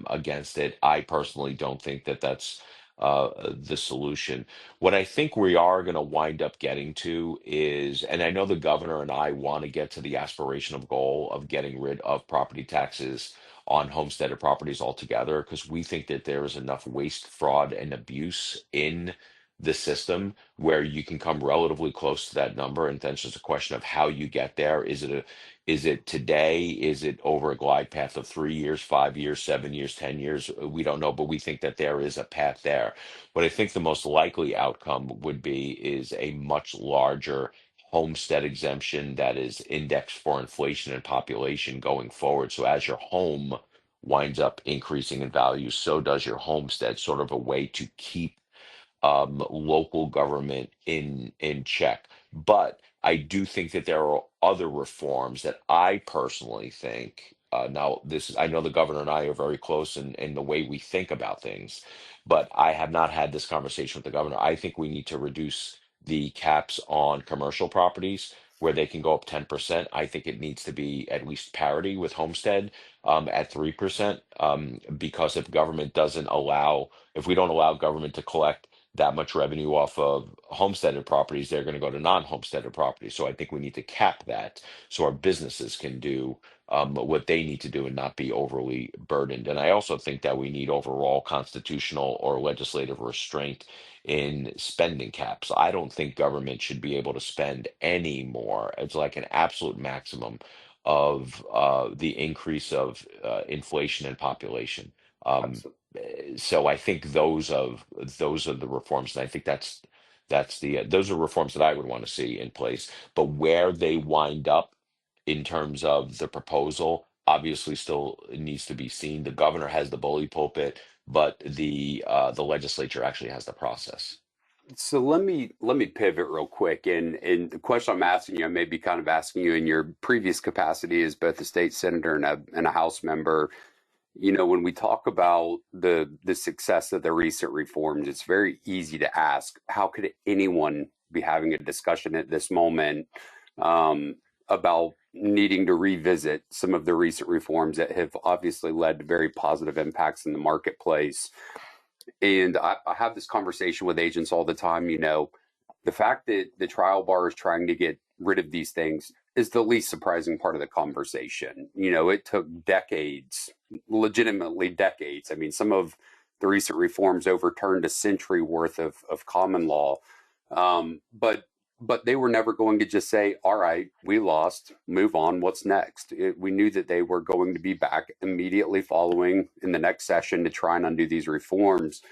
against it. I personally don't think that that's the solution. What I think we are going to wind up getting to is, and I know the governor and I want to get to the aspirational goal of getting rid of property taxes on homesteaded properties altogether, because we think that there is enough waste, fraud, and abuse in the system where you can come relatively close to that number, and then it's just a question of how you get there. Is it today? Is it over a glide path of 3 years, 5 years, 7 years, 10 years? We don't know, but we think that there is a path there. What I think the most likely outcome would be is a much larger homestead exemption that is indexed for inflation and population going forward. So as your home winds up increasing in value, so does your homestead, sort of a way to keep local government in check. But I do think that there are other reforms that I personally think. Now, this is, I know the governor and I are very close in the way we think about things, but I have not had this conversation with the governor. I think we need to reduce the caps on commercial properties where they can go up 10%. I think it needs to be at least parity with homestead at 3%, because if we don't allow government to collect that much revenue off of homesteaded properties, they're going to go to non-homesteaded properties. So I think we need to cap that so our businesses can do what they need to do and not be overly burdened. And I also think that we need overall constitutional or legislative restraint in spending caps. I don't think government should be able to spend any more. It's like an absolute maximum of the increase of inflation and population. Um, Absolutely. so I think those are the reforms, and I think that's the those are reforms that I would want to see in place. But where they wind up in terms of the proposal, obviously still needs to be seen. The governor has the bully pulpit, but the legislature actually has the process. So let me pivot real quick, and the question I'm asking you, I may be kind of asking you in your previous capacity as both a state senator and a House member. You know, when we talk about the success of the recent reforms, it's very easy to ask, how could anyone be having a discussion at this moment about needing to revisit some of the recent reforms that have obviously led to very positive impacts in the marketplace? And I have this conversation with agents all the time. You know, the fact that the trial bar is trying to get rid of these things is the least surprising part of the conversation. You know, it took decades, legitimately decades. I mean, some of the recent reforms overturned a century worth of common law. But they were never going to just say, all right, we lost, move on, what's next? We knew that they were going to be back immediately following in the next session to try and undo these reforms.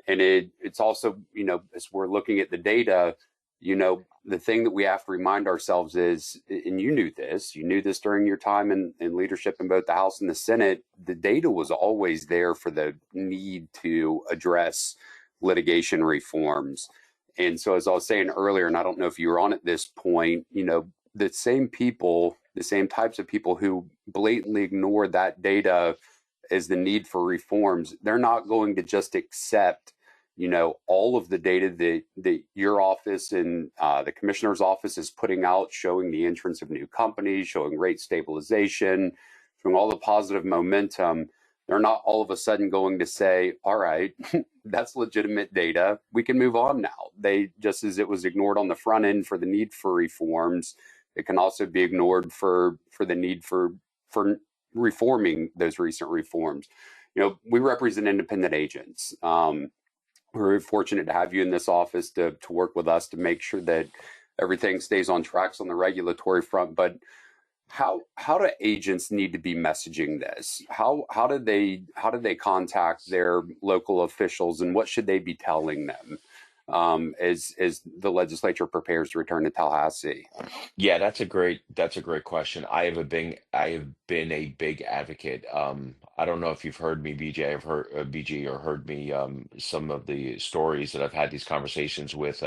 And it's also, you know, as we're looking at the data, you know, the thing that we have to remind ourselves is, and you knew this during your time in leadership in both the House and the Senate, the data was always there for the need to address litigation reforms. And so, as I was saying earlier, and I don't know if you were on at this point, you know, the same people, the same types of people who blatantly ignore that data as the need for reforms, they're not going to just accept, you know, all of the data that your office and the commissioner's office is putting out, showing the entrance of new companies, showing rate stabilization, showing all the positive momentum. They're not all of a sudden going to say, all right, that's legitimate data, we can move on now. They, just as it was ignored on the front end for the need for reforms, it can also be ignored for the need for reforming those recent reforms. You know, we represent independent agents. We're fortunate to have you in this office to work with us to make sure that everything stays on tracks on the regulatory front. But how do agents need to be messaging this? How do they contact their local officials, and what should they be telling them as the legislature prepares to return to Tallahassee? Yeah, that's a great question. I have been a big advocate. I don't know if you've heard me, BJ. I've heard BG or heard me some of the stories that I've had these conversations with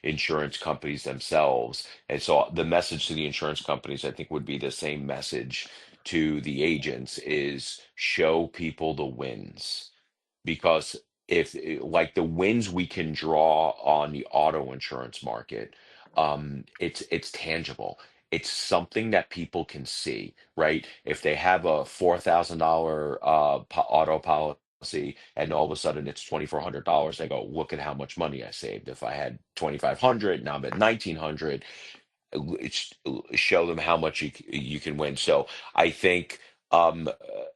insurance companies themselves. And so the message to the insurance companies, I think, would be the same message to the agents: is show people the wins, because if like the wins we can draw on the auto insurance market, it's tangible. It's something that people can see, right? If they have a $4,000 auto policy and all of a sudden it's $2,400, they go, look at how much money I saved. If I had 2,500, now I'm at 1,900. Show them how much you can win. So I think um,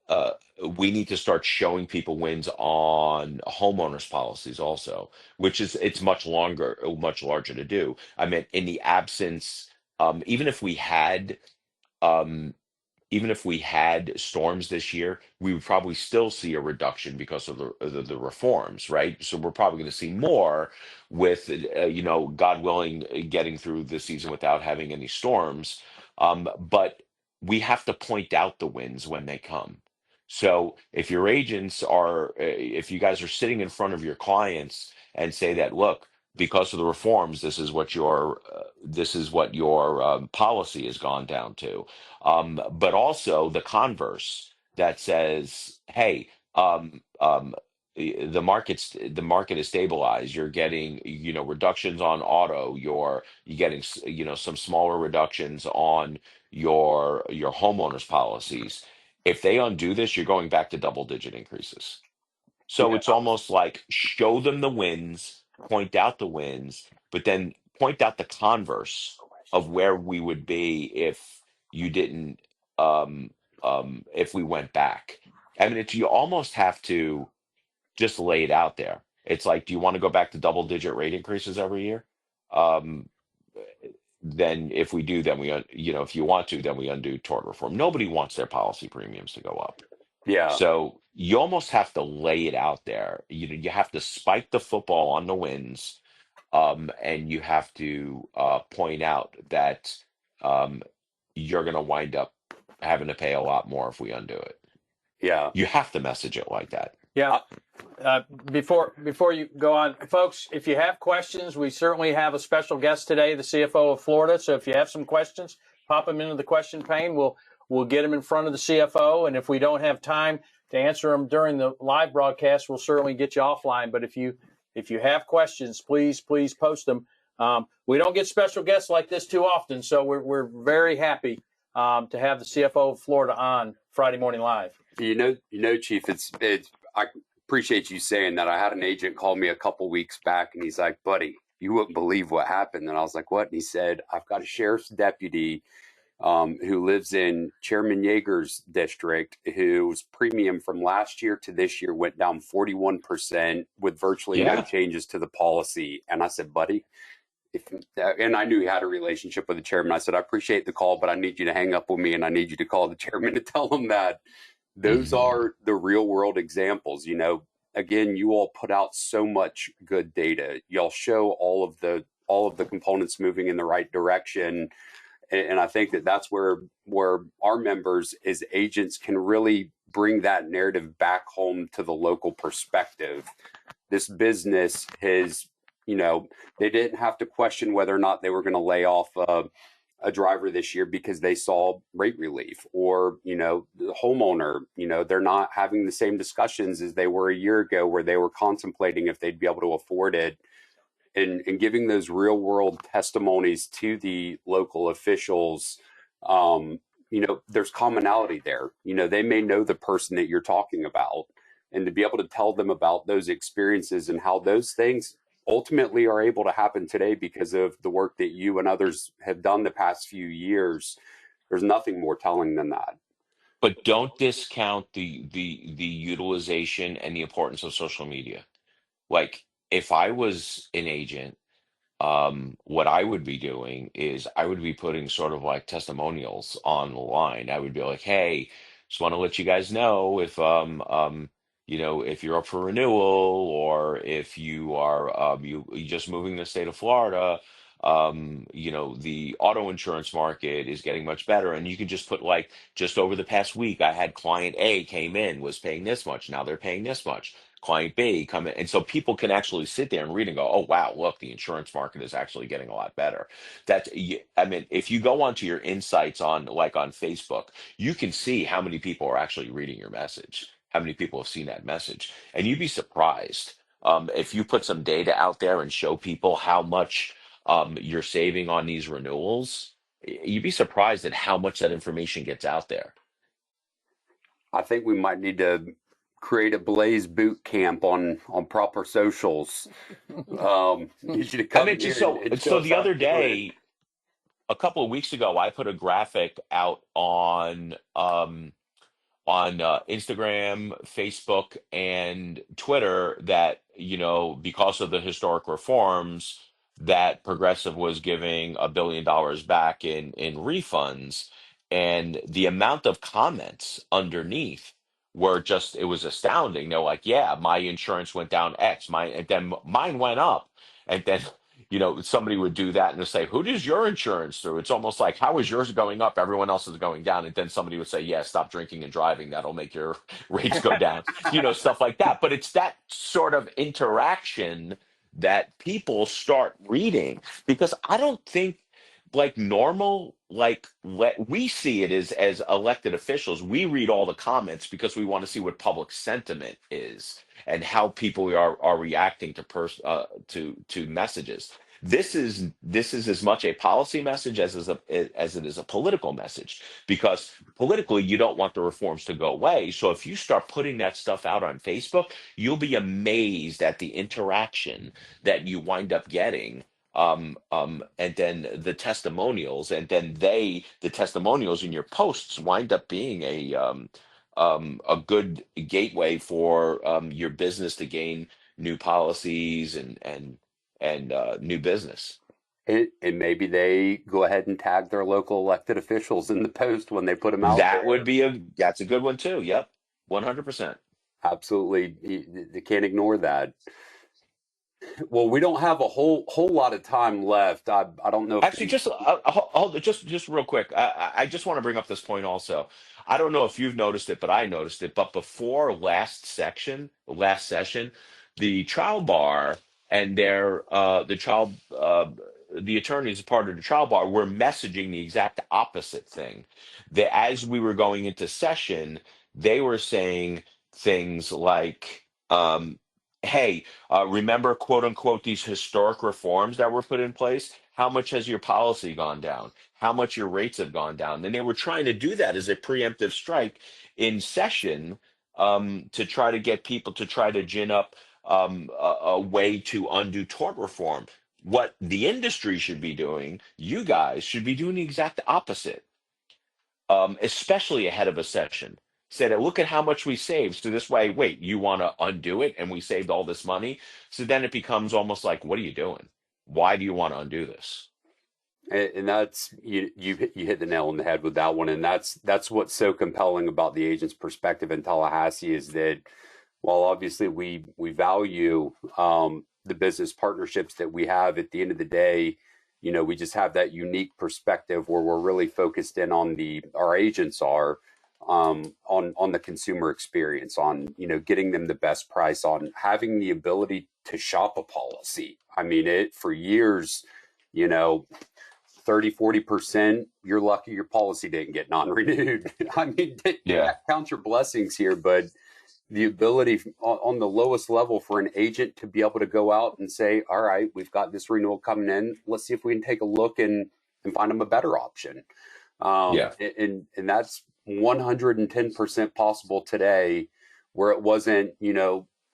uh, we need to start showing people wins on homeowners policies also, which is it's much larger to do. I mean, in the absence, even if we had um, even if we had storms this year, we would probably still see a reduction because of the reforms, right? So we're probably going to see more with, God willing, getting through the season without having any storms. But we have to point out the wins when they come. So if your agents if you guys are sitting in front of your clients and say that, look, because of the reforms, this is what your policy has gone down to, but also the converse that says, "Hey, the market is stabilized. You're getting, reductions on auto. You're getting, some smaller reductions on your homeowners policies. If they undo this, you're going back to double digit increases." So Yeah, it's almost like show them the wins, point out the wins, but then point out the converse of where we would be if you didn't, um, if we went back. I mean, you almost have to just lay it out there. It's like, do you want to go back to double digit rate increases every year? Um, then if we do, then if you want to, then we undo tort reform. Nobody wants their policy premiums to go up. yeah, So you almost have to lay it out there. You have to spike the football on the wins, and you have to point out that um, you're going to wind up having to pay a lot more if we undo it. yeah. You have to message it like that. Yeah. Before you go on, folks, if you have questions, we certainly have a special guest today, the CFO of Florida. So if you have some questions, pop them into the question pane. We'll get them in front of the CFO, and if we don't have time to answer them during the live broadcast, we'll certainly get you offline. But if you have questions, please post them. We don't get special guests like this too often, so we're very happy to have the CFO of Florida on Friday Morning Live. Chief, it's I appreciate you saying that. I had an agent call me a couple weeks back, and he's like, "Buddy, you wouldn't believe what happened." And I was like, "What?" And he said, "I've got a sheriff's deputy who lives in Chairman Yeager's district, whose premium from last year to this year went down 41% with virtually no Yeah. changes to the policy." And I said, "Buddy." And I knew he had a relationship with the chairman. I said, "I appreciate the call, but I need you to hang up with me, and I need you to call the chairman to tell him that those Mhm. are the real world examples." Again, you all put out so much good data. Y'all show all of the components moving in the right direction, and I think that's where our members as agents can really bring that narrative back home to the local perspective. This business has, they didn't have to question whether or not they were going to lay off a driver this year because they saw rate relief, or the homeowner, they're not having the same discussions as they were a year ago where they were contemplating if they'd be able to afford it, and giving those real world testimonies to the local officials. There's commonality there. They may know the person that you're talking about, and to be able to tell them about those experiences and how those things ultimately are able to happen today because of the work that you and others have done the past few years. There's nothing more telling than that. But don't discount the utilization and the importance of social media. Like if I was an agent, what I would be doing is I would be putting sort of like testimonials online. I would be like, hey, just want to let you guys know if you're up for renewal, or if you are you just moving to the state of Florida, the auto insurance market is getting much better. And you can just put like, just over the past week, I had client A came in, was paying this much, now they're paying this much. Client B come in, and so people can actually sit there and read and go, "Oh wow, look, the insurance market is actually getting a lot better." I mean, if you go onto your insights on Facebook, you can see how many people are actually reading your message, how many people have seen that message, and you'd be surprised If you put some data out there and show people how much you're saving on these renewals, you'd be surprised at how much that information gets out there. I think we might need to create a Blaise boot camp on proper socials. Need you to I come mean, here and show so us the how to other do it. day, a couple of weeks ago, I put a graphic out on Instagram, Facebook, and Twitter that, because of the historic reforms, that Progressive was giving $1 billion back in refunds. And the amount of comments underneath were just, it was astounding. They're like, yeah, my insurance went down X, and then mine went up. And then somebody would do that and they'll say, who does your insurance through? It's almost like, how is yours going up? Everyone else is going down. And then somebody would say, yeah, stop drinking and driving. That'll make your rates go down, stuff like that. But it's that sort of interaction that people start reading, because I don't think like normal, we see it as elected officials, we read all the comments because we want to see what public sentiment is and how people are reacting to messages. This is as much a policy message as it is a political message, because politically you don't want the reforms to go away. So if you start putting that stuff out on Facebook, you'll be amazed at the interaction that you wind up getting. And then the testimonials, and then the testimonials in your posts wind up being a good gateway for your business to gain new policies and new business. And maybe they go ahead and tag their local elected officials in the post when they put them out there. That's a good one too. Yep, 100%. Absolutely, you can't ignore that. Well, we don't have a whole lot of time left. I don't know if Actually, just real quick, I just want to bring up this point also. I don't know if you've noticed it, but I noticed it. But before last session, the trial bar and the attorneys, as part of the trial bar, were messaging the exact opposite thing. That as we were going into session, they were saying things like, "Hey, remember, quote unquote, these historic reforms that were put in place? How much has your policy gone down? How much your rates have gone down?" And they were trying to do that as a preemptive strike in session, to try to get people to try to gin up a way to undo tort reform. What the industry should be doing, you guys should be doing the exact opposite, especially ahead of a session. Said, look at how much we saved. So this way, wait, you want to undo it and we saved all this money? So then it becomes almost like, what are you doing? Why do you want to undo this? And that's you hit the nail on the head with that one. And that's what's so compelling about the agent's perspective in Tallahassee, is that while obviously we value the business partnerships that we have, at the end of the day, we just have that unique perspective where we're really focused in on our agents are on the consumer experience, on getting them the best price, on having the ability to shop a policy. I mean, it for years, 30-40%, you're lucky your policy didn't get non-renewed. I mean, Yeah. count your blessings here, but the ability on the lowest level for an agent to be able to go out and say, all right, we've got this renewal coming in, let's see if we can take a look and find them a better option. Yeah. And that's 110% possible today, where it wasn't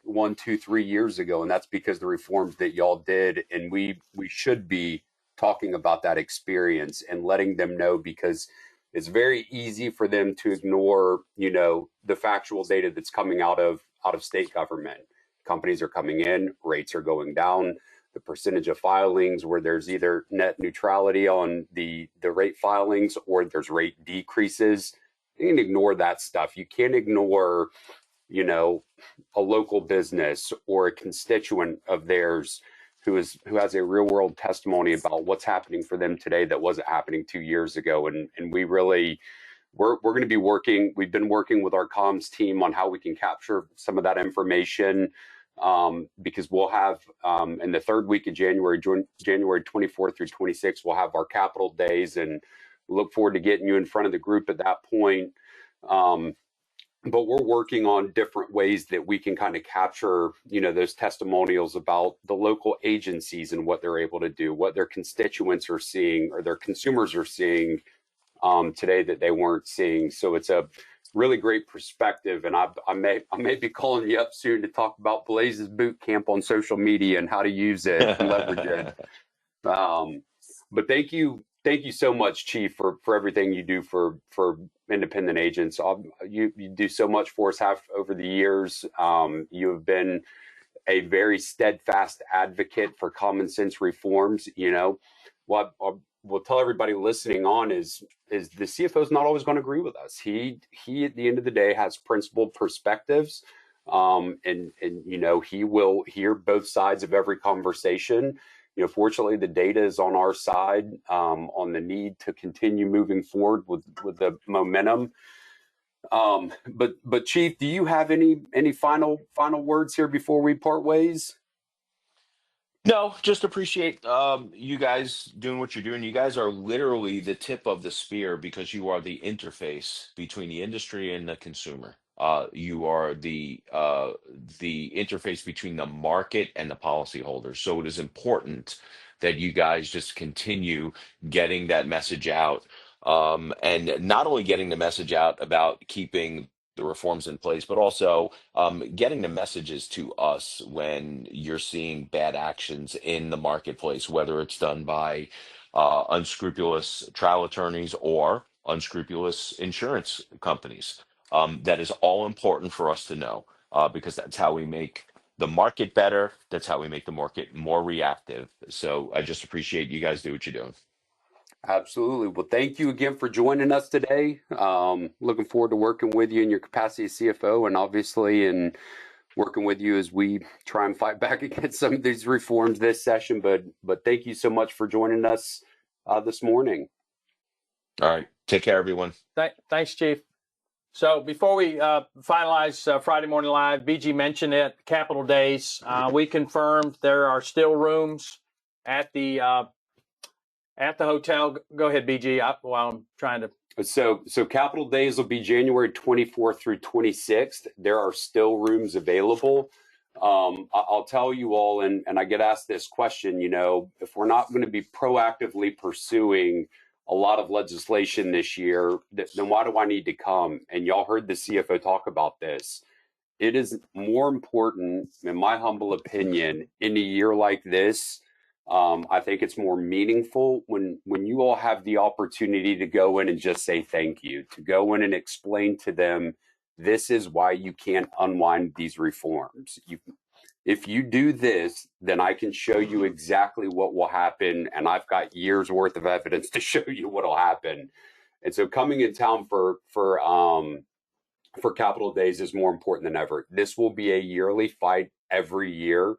1, 2, 3 years ago. And that's because the reforms that y'all did, and we should be talking about that experience and letting them know, because it's very easy for them to ignore, the factual data that's coming out of state government. Companies are coming in, rates are going down. The percentage of filings where there's either net neutrality on the rate filings or there's rate decreases, you can ignore that stuff. You can't ignore, a local business or a constituent of theirs who has a real world testimony about what's happening for them today that wasn't happening 2 years ago. And we're going to be we've been working with our comms team on how we can capture some of that information, because we'll have, in the third week of January 24th through 26th, we'll have our Capitol Days, and look forward to getting you in front of the group at that point. but we're working on different ways that we can kind of capture, those testimonials about the local agencies and what they're able to do, what their constituents are seeing or their consumers are seeing today that they weren't seeing. So it's a really great perspective. And I may be calling you up soon to talk about Blaise's boot camp on social media and how to use it and leverage it. But thank you so much, Chief, for everything you do for independent agents. You do so much for us over the years. You have been a very steadfast advocate for common sense reforms. What we'll tell everybody listening on is the CFO is not always going to agree with us. He at the end of the day has principled perspectives, and he will hear both sides of every conversation. Fortunately, the data is on our side on the need to continue moving forward with the momentum. But Chief, do you have any final words here before we part ways? No, just appreciate you guys doing what you're doing. You guys are literally the tip of the spear because you are the interface between the industry and the consumer. You are the interface between the market and the policyholders. So it is important that you guys just continue getting that message out, and not only getting the message out about keeping the reforms in place, but also getting the messages to us when you're seeing bad actions in the marketplace, whether it's done by unscrupulous trial attorneys or unscrupulous insurance companies. That is all important for us to know because that's how we make the market better. That's how we make the market more reactive. So I just appreciate you guys do what you're doing. Absolutely. Well, thank you again for joining us today. Looking forward to working with you in your capacity as CFO and obviously in working with you as we try and fight back against some of these reforms this session. But thank you so much for joining us this morning. All right. Take care, everyone. Thanks, Chief. So before we finalize Friday Morning Live, BG mentioned it, Capitol Days. We confirmed there are still rooms at the hotel. Go ahead, BG, while I'm trying to. So Capitol Days will be January 24th through 26th. There are still rooms available. I'll tell you all, and I get asked this question, if we're not going to be proactively pursuing a lot of legislation this year, then why do I need to come? And y'all heard the CFO talk about this. It is more important, in my humble opinion, in a year like this. I think it's more meaningful when you all have the opportunity to go in and just say thank you, to go in and explain to them, this is why you can't unwind these reforms. If you do this, then I can show you exactly what will happen. And I've got years worth of evidence to show you what will happen. And so coming in town for Capitol Days is more important than ever. This will be a yearly fight every year.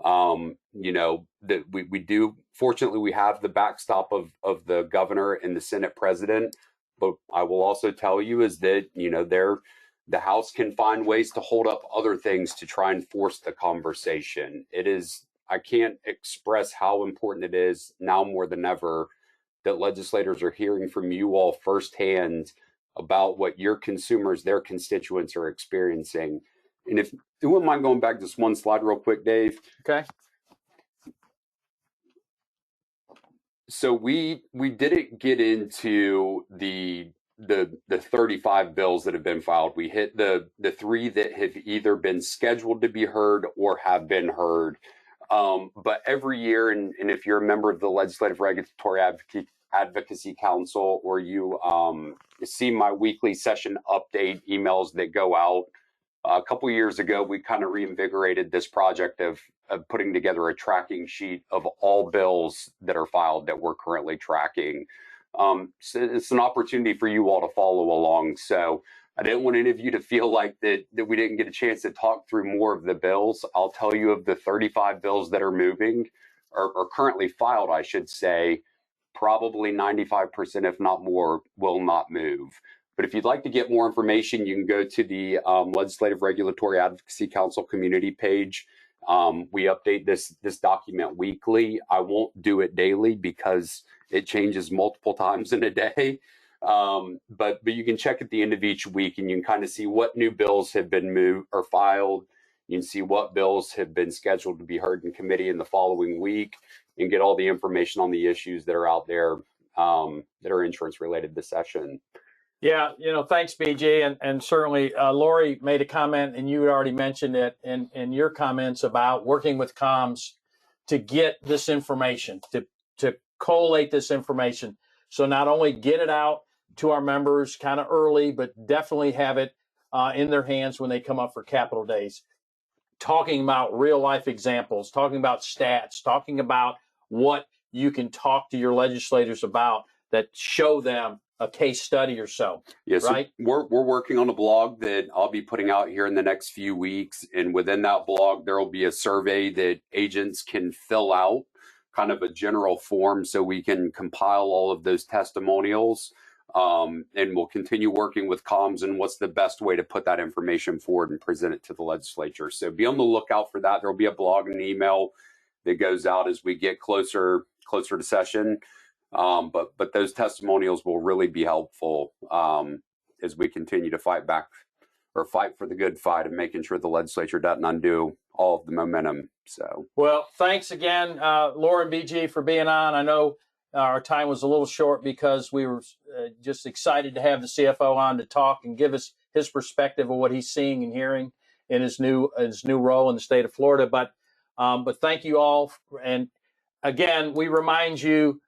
That we do, fortunately, we have the backstop of the governor and the Senate president. But I will also tell you is that, the House can find ways to hold up other things to try and force the conversation. I can't express how important it is now more than ever that legislators are hearing from you all firsthand about what your consumers, their constituents are experiencing. And if you wouldn't mind going back just one slide real quick, Dave. Okay. So we didn't get into the 35 bills that have been filed. We hit the 3 that have either been scheduled to be heard or have been heard. But every year, and if you're a member of the Legislative Regulatory Advocacy Council, or you see my weekly session update emails that go out, a couple of years ago, we kind of reinvigorated this project of putting together a tracking sheet of all bills that are filed that we're currently tracking. So it's an opportunity for you all to follow along. So I didn't want any of you to feel like that we didn't get a chance to talk through more of the bills. I'll tell you, of the 35 bills that are moving or currently filed, I should say, probably 95%, if not more, will not move. But if you'd like to get more information, you can go to the Legislative Regulatory Advocacy Council community page. We update this document weekly. I won't do it daily because it changes multiple times in a day. But you can check at the end of each week, and you can kind of see what new bills have been moved or filed. You can see what bills have been scheduled to be heard in committee in the following week, and get all the information on the issues that are out there that are insurance related this session. Yeah, thanks, BG. And certainly Lori made a comment, and you had already mentioned it in your comments about working with comms to get this information, to collate this information. So not only get it out to our members kind of early, but definitely have it in their hands when they come up for Capitol Days. Talking about real life examples, talking about stats, talking about what you can talk to your legislators about that show them a case study or so. Yes, right? So we're working on a blog that I'll be putting out here in the next few weeks. And within that blog, there will be a survey that agents can fill out, kind of a general form, so we can compile all of those testimonials. And we'll continue working with comms and what's the best way to put that information forward and present it to the legislature. So be on the lookout for that. There'll be a blog and an email that goes out as we get closer to session. But those testimonials will really be helpful as we continue to fight for the good fight and making sure the legislature doesn't undo all of the momentum. So, well, thanks again, Laura and BG, for being on. I know our time was a little short because we were just excited to have the CFO on to talk and give us his perspective of what he's seeing and hearing in his new role in the state of Florida. But thank you all. And again, we remind you,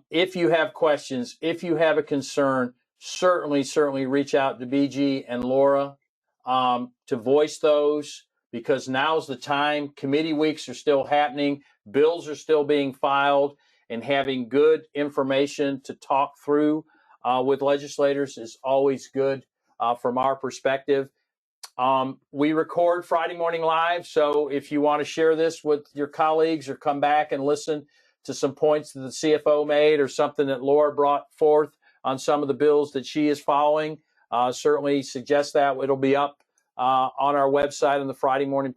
if you have questions, if you have a concern, certainly reach out to BG and Laura to voice those, because now's the time. Committee weeks are still happening. Bills are still being filed, and having good information to talk through with legislators is always good from our perspective. We record Friday Morning Live, so if you want to share this with your colleagues or come back and listen to some points that the CFO made or something that Laura brought forth on some of the bills that she is following, certainly suggest that. It'll be up on our website on the Friday Morning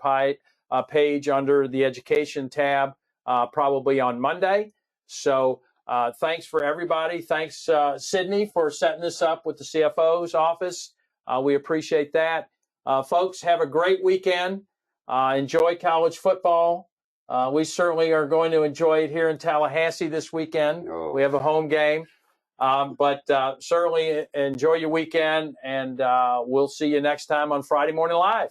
page under the Education tab, probably on Monday. So thanks for everybody. Thanks, Sydney, for setting this up with the CFO's office. We appreciate that. Folks, have a great weekend. Enjoy college football. We certainly are going to enjoy it here in Tallahassee this weekend. Oh. We have a home game. But certainly enjoy your weekend, and we'll see you next time on Friday Morning Live.